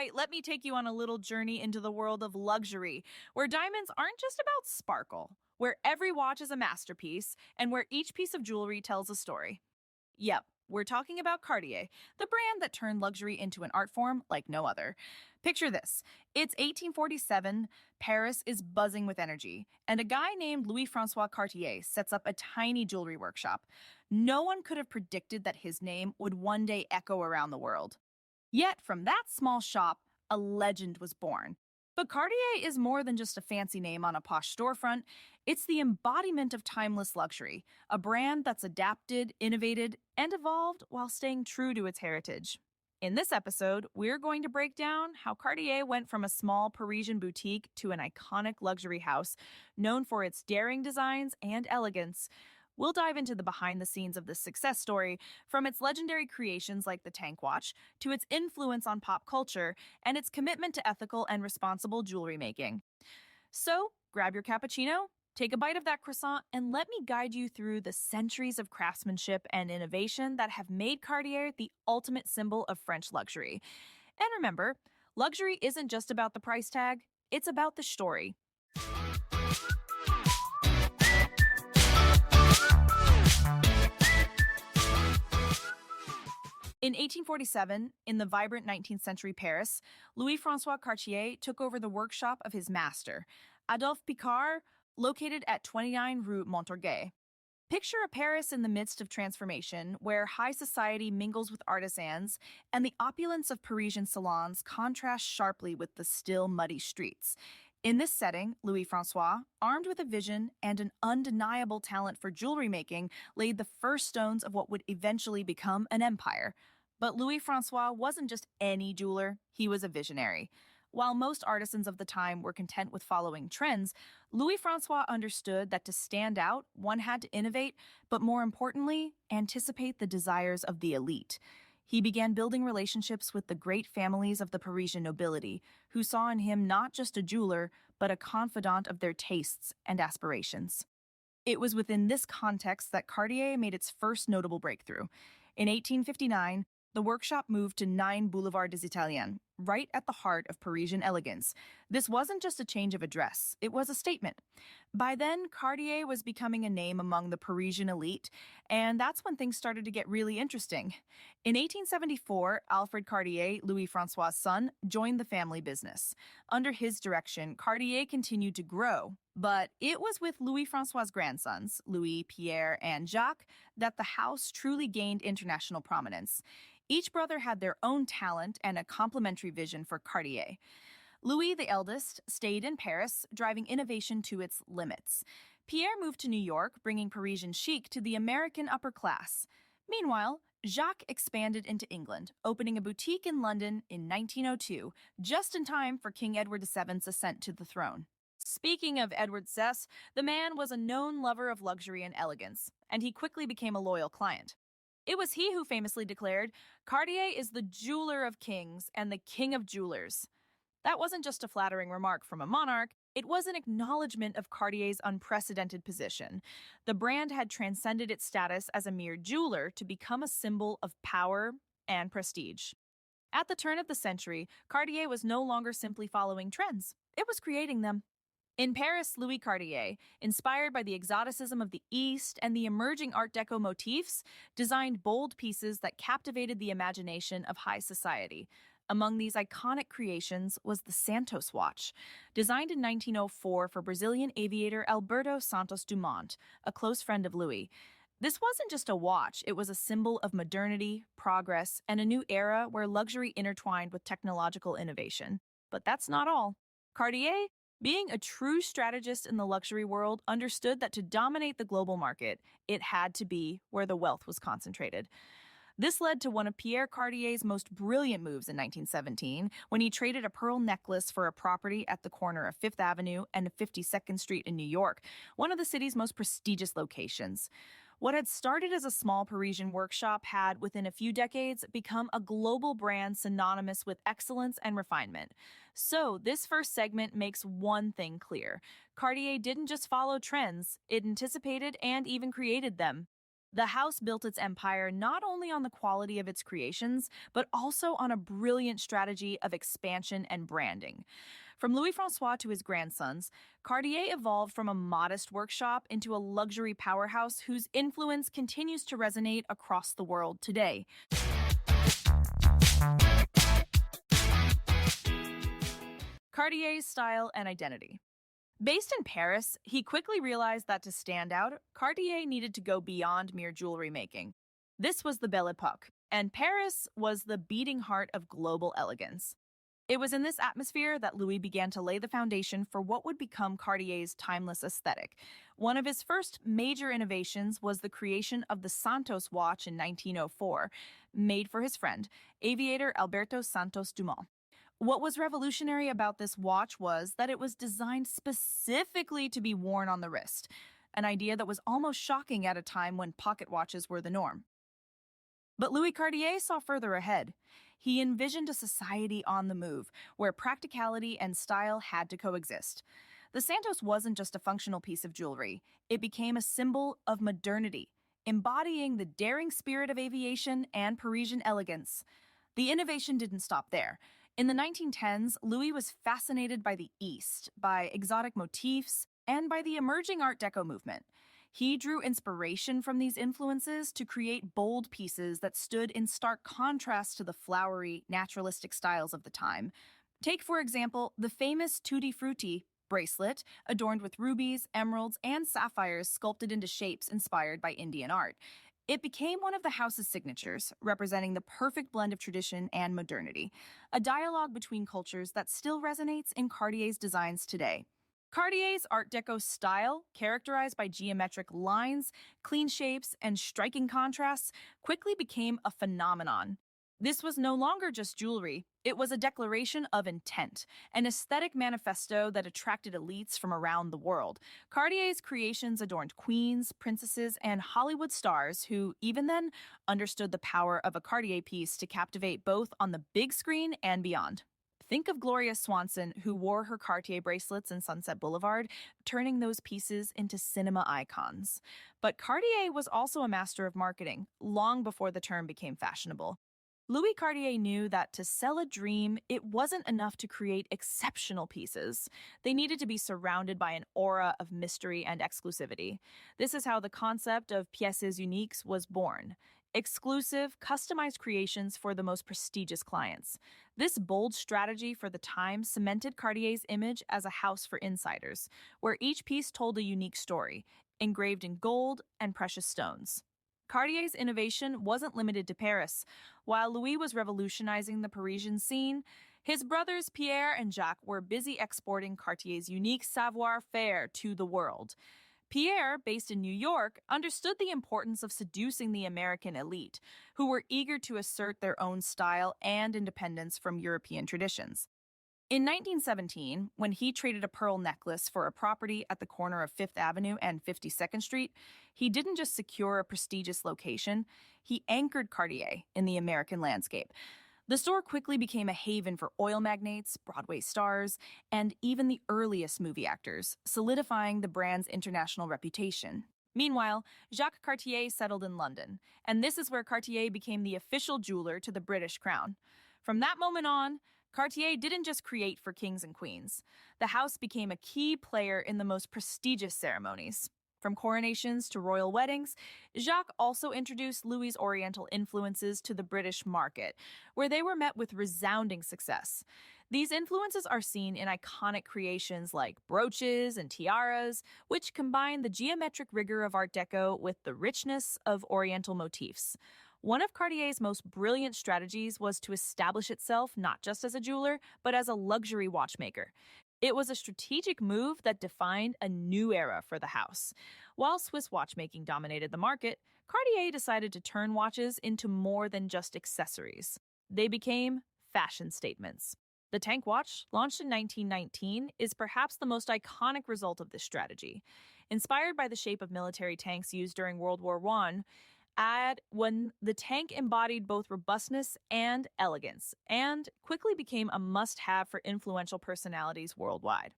right, let me take you on a little journey into the world of luxury, where diamonds aren't just about sparkle, where every watch is a masterpiece, and where each piece of jewelry tells a story. Yep, we're talking about Cartier, the brand that turned luxury into an art form like no other. Picture this: it's 1847, Paris is buzzing with energy, and a guy named Louis Francois Cartier sets up a tiny jewelry workshop. No one could have predicted that his name would one day echo around the world. Yet, from that small shop, a legend was born. But Cartier is more than just a fancy name on a posh storefront. It's the embodiment of timeless luxury, a brand that's adapted, innovated, and evolved while staying true to its heritage. In this episode, we're going to break down how Cartier went from a small Parisian boutique to an iconic luxury house known for its daring designs and elegance. We'll dive into the behind the scenes of this success story, from its legendary creations like the Tank Watch to its influence on pop culture and its commitment to ethical and responsible jewelry making. So, grab your cappuccino, take a bite of that croissant, and let me guide you through the centuries of craftsmanship and innovation that have made Cartier the ultimate symbol of French luxury. And remember, luxury isn't just about the price tag, it's about the story. In 1847, in the vibrant 19th century Paris, Louis Francois Cartier took over the workshop of his master, Adolphe Picard, located at 29 Rue Montorgueil. Picture a Paris in the midst of transformation, where high society mingles with artisans, and the opulence of Parisian salons contrasts sharply with the still muddy streets. In this setting, Louis Francois, armed with a vision and an undeniable talent for jewelry making, laid the first stones of what would eventually become an empire. But Louis Francois wasn't just any jeweler, he was a visionary. While most artisans of the time were content with following trends, Louis Francois understood that to stand out, one had to innovate, but more importantly, anticipate the desires of the elite. He began building relationships with the great families of the Parisian nobility, who saw in him not just a jeweler, but a confidant of their tastes and aspirations. It was within this context that Cartier made its first notable breakthrough. In 1859, the workshop moved to 9 Boulevard des Italiens, right at the heart of Parisian elegance. This wasn't just a change of address, it was a statement. By then, Cartier was becoming a name among the Parisian elite, and that's when things started to get really interesting. In 1874, Alfred Cartier, Louis Francois' son, joined the family business. Under his direction, Cartier continued to grow, but it was with Louis Francois' grandsons, Louis, Pierre, and Jacques, that the house truly gained international prominence. Each brother had their own talent and a complementary vision for Cartier. Louis, the eldest, stayed in Paris, driving innovation to its limits. Pierre moved to New York, bringing Parisian chic to the American upper class. Meanwhile, Jacques expanded into England, opening a boutique in London in 1902, just in time for King Edward VII's ascent to the throne. Speaking of Edward VI, the man was a known lover of luxury and elegance, and he quickly became a loyal client. It was he who famously declared, "Cartier is the jeweler of kings and the king of jewelers." That wasn't just a flattering remark from a monarch, it was an acknowledgement of Cartier's unprecedented position. The brand had transcended its status as a mere jeweler to become a symbol of power and prestige. At the turn of the century, Cartier was no longer simply following trends, it was creating them. In Paris, Louis Cartier, inspired by the exoticism of the East and the emerging Art Deco motifs, designed bold pieces that captivated the imagination of high society. Among these iconic creations was the Santos watch, designed in 1904 for Brazilian aviator Alberto Santos Dumont, a close friend of Louis. This wasn't just a watch, it was a symbol of modernity, progress, and a new era where luxury intertwined with technological innovation. But that's not all. Cartier, being a true strategist in the luxury world, understood that to dominate the global market, it had to be where the wealth was concentrated. This led to one of Pierre Cartier's most brilliant moves in 1917, when he traded a pearl necklace for a property at the corner of Fifth Avenue and 52nd Street in New York, one of the city's most prestigious locations. What had started as a small Parisian workshop had, within a few decades, become a global brand synonymous with excellence and refinement. So, this first segment makes one thing clear. Cartier didn't just follow trends, it anticipated and even created them. The house built its empire not only on the quality of its creations, but also on a brilliant strategy of expansion and branding. From Louis Francois to his grandsons, Cartier evolved from a modest workshop into a luxury powerhouse whose influence continues to resonate across the world today. Cartier's style and identity. Based in Paris, he quickly realized that to stand out, Cartier needed to go beyond mere jewelry making. This was the Belle Epoque, and Paris was the beating heart of global elegance. It was in this atmosphere that Louis began to lay the foundation for what would become Cartier's timeless aesthetic. One of his first major innovations was the creation of the Santos watch in 1904, made for his friend, aviator Alberto Santos Dumont. What was revolutionary about this watch was that it was designed specifically to be worn on the wrist, an idea that was almost shocking at a time when pocket watches were the norm. But Louis Cartier saw further ahead. He envisioned a society on the move, where practicality and style had to coexist. The Santos wasn't just a functional piece of jewelry, it became a symbol of modernity, embodying the daring spirit of aviation and Parisian elegance. The innovation didn't stop there. In the 1910s, Louis was fascinated by the East, by exotic motifs, and by the emerging Art Deco movement. He drew inspiration from these influences to create bold pieces that stood in stark contrast to the flowery, naturalistic styles of the time. Take, for example, the famous Tutti Frutti bracelet, adorned with rubies, emeralds, and sapphires sculpted into shapes inspired by Indian art. It became one of the house's signatures, representing the perfect blend of tradition and modernity, a dialogue between cultures that still resonates in Cartier's designs today. Cartier's Art Deco style, characterized by geometric lines, clean shapes, and striking contrasts, quickly became a phenomenon. This was no longer just jewelry, it was a declaration of intent, an aesthetic manifesto that attracted elites from around the world. Cartier's creations adorned queens, princesses, and Hollywood stars who, even then, understood the power of a Cartier piece to captivate both on the big screen and beyond. Think of Gloria Swanson, who wore her Cartier bracelets in Sunset Boulevard, turning those pieces into cinema icons. But Cartier was also a master of marketing, long before the term became fashionable. Louis Cartier knew that to sell a dream, it wasn't enough to create exceptional pieces. They needed to be surrounded by an aura of mystery and exclusivity. This is how the concept of pièces uniques was born. Exclusive, customized creations for the most prestigious clients. This bold strategy for the time cemented Cartier's image as a house for insiders, where each piece told a unique story, engraved in gold and precious stones. Cartier's innovation wasn't limited to Paris. While Louis was revolutionizing the Parisian scene, his brothers Pierre and Jacques were busy exporting Cartier's unique savoir-faire to the world. Pierre, based in New York, understood the importance of seducing the American elite, who were eager to assert their own style and independence from European traditions. In 1917, when he traded a pearl necklace for a property at the corner of Fifth Avenue and 52nd Street, he didn't just secure a prestigious location, he anchored Cartier in the American landscape. The store quickly became a haven for oil magnates, Broadway stars, and even the earliest movie actors, solidifying the brand's international reputation. Meanwhile, Jacques Cartier settled in London, and this is where Cartier became the official jeweler to the British crown. From that moment on, Cartier didn't just create for kings and queens. The house became a key player in the most prestigious ceremonies. From coronations to royal weddings, Jacques also introduced Louis's Oriental influences to the British market, where they were met with resounding success. These influences are seen in iconic creations like brooches and tiaras, which combine the geometric rigor of Art Deco with the richness of Oriental motifs. One of Cartier's most brilliant strategies was to establish itself not just as a jeweler, but as a luxury watchmaker. It was a strategic move that defined a new era for the house. While Swiss watchmaking dominated the market, Cartier decided to turn watches into more than just accessories. They became fashion statements. The tank watch, launched in 1919, is perhaps the most iconic result of this strategy. Inspired by the shape of military tanks used during World War I, when the tank embodied both robustness and elegance, and quickly became a must-have for influential personalities worldwide.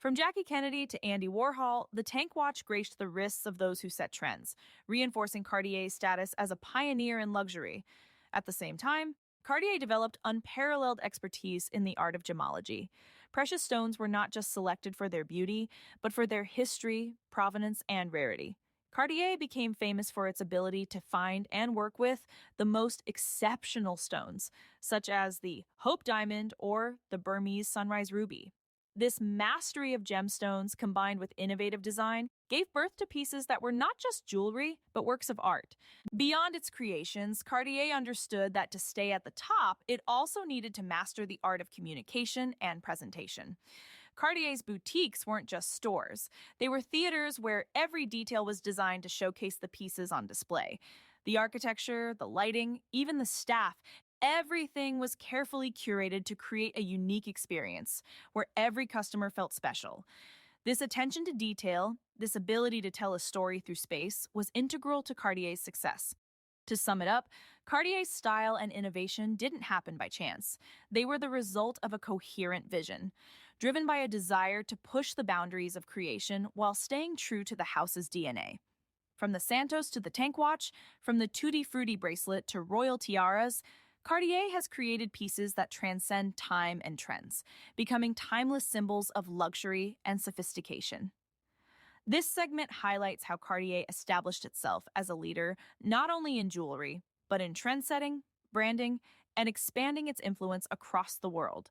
From Jackie Kennedy to Andy Warhol, the tank watch graced the wrists of those who set trends, reinforcing Cartier's status as a pioneer in luxury. At the same time, Cartier developed unparalleled expertise in the art of gemology. Precious stones were not just selected for their beauty, but for their history, provenance, and rarity. Cartier became famous for its ability to find and work with the most exceptional stones, such as the Hope Diamond or the Burmese Sunrise Ruby. This mastery of gemstones combined with innovative design gave birth to pieces that were not just jewelry, but works of art. Beyond its creations, Cartier understood that to stay at the top, it also needed to master the art of communication and presentation. Cartier's boutiques weren't just stores, they were theaters where every detail was designed to showcase the pieces on display. The architecture, the lighting, even the staff, everything was carefully curated to create a unique experience where every customer felt special. This attention to detail, this ability to tell a story through space, was integral to Cartier's success. To sum it up, Cartier's style and innovation didn't happen by chance. They were the result of a coherent vision, driven by a desire to push the boundaries of creation while staying true to the house's DNA. From the Santos to the Tank Watch, from the Tutti Frutti bracelet to royal tiaras, Cartier has created pieces that transcend time and trends, becoming timeless symbols of luxury and sophistication. This segment highlights how Cartier established itself as a leader not only in jewelry, but in trendsetting, branding, and expanding its influence across the world.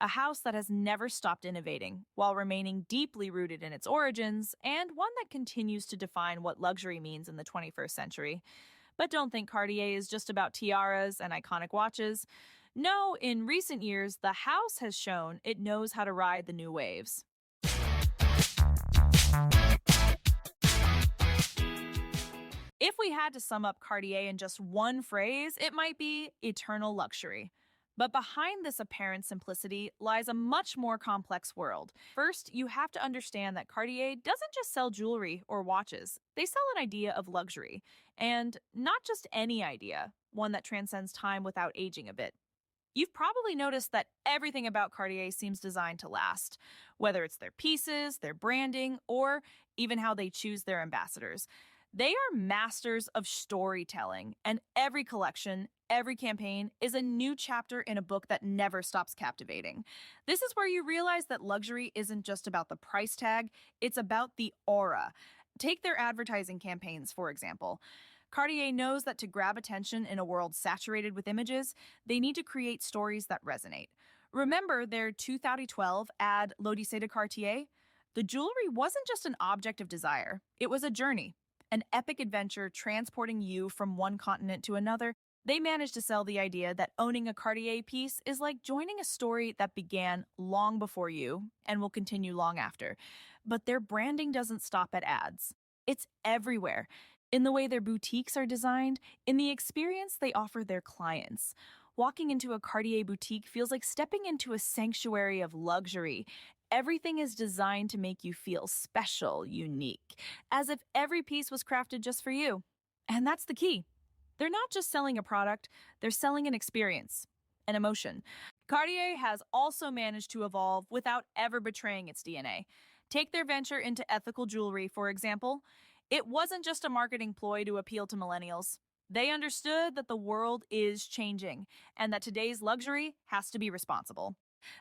A house that has never stopped innovating while remaining deeply rooted in its origins, and one that continues to define what luxury means in the 21st century. But don't think Cartier is just about tiaras and iconic watches. No, in recent years, the house has shown it knows how to ride the new waves. If we had to sum up Cartier in just one phrase, it might be eternal luxury. But behind this apparent simplicity lies a much more complex world. First, you have to understand that Cartier doesn't just sell jewelry or watches. They sell an idea of luxury. And not just any idea, one that transcends time without aging a bit. You've probably noticed that everything about Cartier seems designed to last, whether it's their pieces, their branding, or even how they choose their ambassadors. They are masters of storytelling, and every collection, every campaign is a new chapter in a book that never stops captivating. This is where you realize that luxury isn't just about the price tag, it's about the aura. Take their advertising campaigns, for example. Cartier knows that to grab attention in a world saturated with images, they need to create stories that resonate. Remember their 2012 ad L'Odyssée de Cartier? The jewelry wasn't just an object of desire, it was a journey. An epic adventure transporting you from one continent to another. They managed to sell the idea that owning a Cartier piece is like joining a story that began long before you and will continue long after. But their branding doesn't stop at ads. It's everywhere. In the way their boutiques are designed, in the experience they offer their clients. Walking into a Cartier boutique feels like stepping into a sanctuary of luxury. Everything is designed to make you feel special, unique, as if every piece was crafted just for you. And that's the key. They're not just selling a product, they're selling an experience, an emotion. Cartier has also managed to evolve without ever betraying its DNA. Take their venture into ethical jewelry, for example. It wasn't just a marketing ploy to appeal to millennials. They understood that the world is changing and that today's luxury has to be responsible.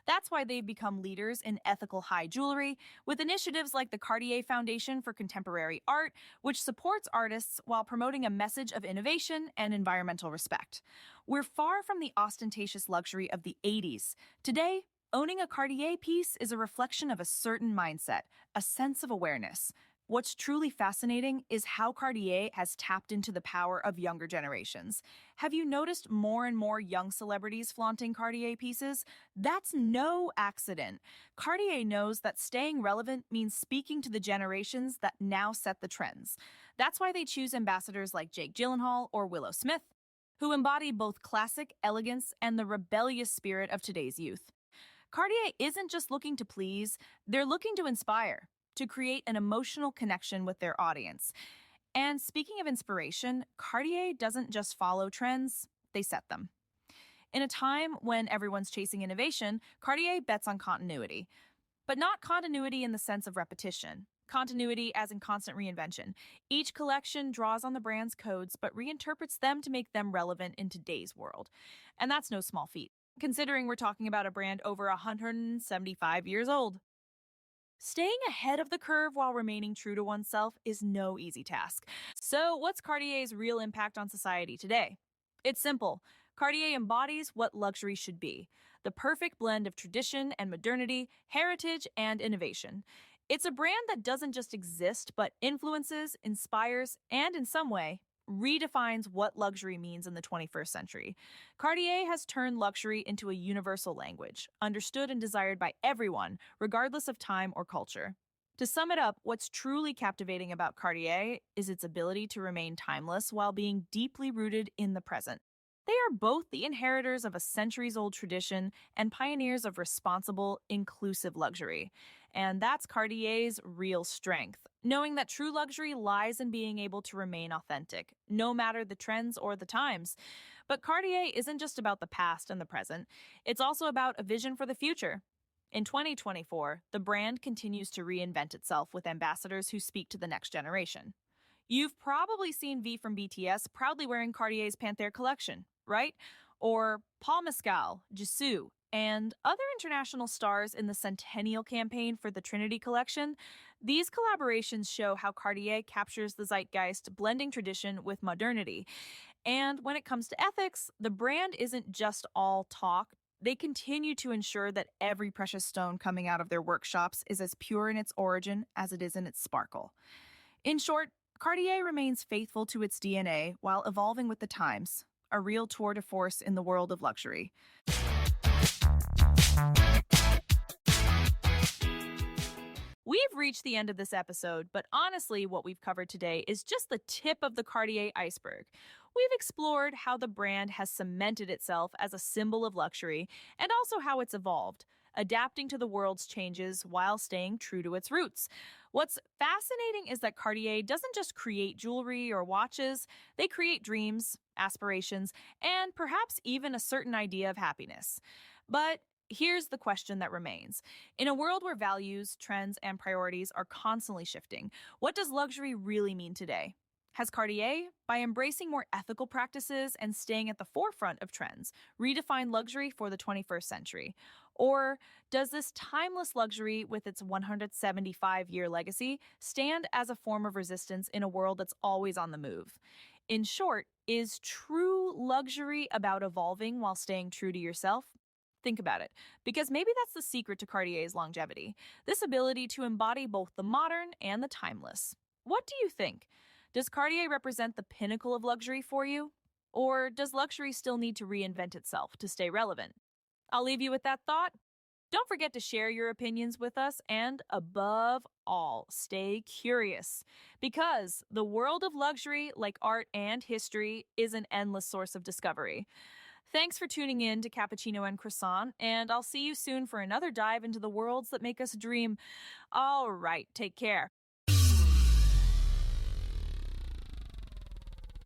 That's why they've become leaders in ethical high jewelry, with initiatives like the Cartier Foundation for Contemporary Art, which supports artists while promoting a message of innovation and environmental respect. We're far from the ostentatious luxury of the 80s. Today, owning a Cartier piece is a reflection of a certain mindset, a sense of awareness. What's truly fascinating is how Cartier has tapped into the power of younger generations. Have you noticed more and more young celebrities flaunting Cartier pieces? That's no accident. Cartier knows that staying relevant means speaking to the generations that now set the trends. That's why they choose ambassadors like Jake Gyllenhaal or Willow Smith, who embody both classic elegance and the rebellious spirit of today's youth. Cartier isn't just looking to please, they're looking to inspire, to create an emotional connection with their audience. And speaking of inspiration, Cartier doesn't just follow trends, they set them. In a time when everyone's chasing innovation, Cartier bets on continuity. but not continuity in the sense of repetition. Continuity as in constant reinvention. Each collection draws on the brand's codes but reinterprets them to make them relevant in today's world. And that's no small feat, considering we're talking about a brand over 175 years old. Staying ahead of the curve while remaining true to oneself is no easy task. So, what's Cartier's real impact on society today? It's simple. Cartier embodies what luxury should be: the perfect blend of tradition and modernity, heritage and innovation. It's a brand that doesn't just exist, but influences, inspires, and in some way, redefines what luxury means in the 21st century. Cartier has turned luxury into a universal language, understood and desired by everyone, regardless of time or culture. To sum it up, what's truly captivating about Cartier is its ability to remain timeless while being deeply rooted in the present. They are both the inheritors of a centuries old tradition and pioneers of responsible, inclusive luxury. And that's Cartier's real strength, knowing that true luxury lies in being able to remain authentic, no matter the trends or the times. But Cartier isn't just about the past and the present, it's also about a vision for the future. In 2024, the brand continues to reinvent itself with ambassadors who speak to the next generation. You've probably seen V from BTS proudly wearing Cartier's Panther collection, right? Or Paul Mescal, Jisoo, and other international stars in the Centennial campaign for the Trinity collection. These collaborations show how Cartier captures the zeitgeist, blending tradition with modernity. And when it comes to ethics, the brand isn't just all talk. They continue to ensure that every precious stone coming out of their workshops is as pure in its origin as it is in its sparkle. In short, Cartier remains faithful to its DNA while evolving with the times, a real tour de force in the world of luxury. We've reached the end of this episode, but honestly, what we've covered today is just the tip of the Cartier iceberg. We've explored how the brand has cemented itself as a symbol of luxury and also how it's evolved, adapting to the world's changes while staying true to its roots. What's fascinating is that Cartier doesn't just create jewelry or watches, they create dreams, aspirations, and perhaps even a certain idea of happiness. But here's the question that remains. In a world where values, trends, and priorities are constantly shifting, what does luxury really mean today? Has Cartier, by embracing more ethical practices and staying at the forefront of trends, redefined luxury for the 21st century? Or does this timeless luxury, with its 175-year legacy, stand as a form of resistance in a world that's always on the move? In short, is true luxury about evolving while staying true to yourself? Think about it, because maybe that's the secret to Cartier's longevity, this ability to embody both the modern and the timeless. What do you think? Does Cartier represent the pinnacle of luxury for you? Or does luxury still need to reinvent itself to stay relevant? I'll leave you with that thought. Don't forget to share your opinions with us, and above all, stay curious. Because the world of luxury, like art and history, is an endless source of discovery. Thanks for tuning in to Cappuccino and Croissant, and I'll see you soon for another dive into the worlds that make us dream. All right, take care.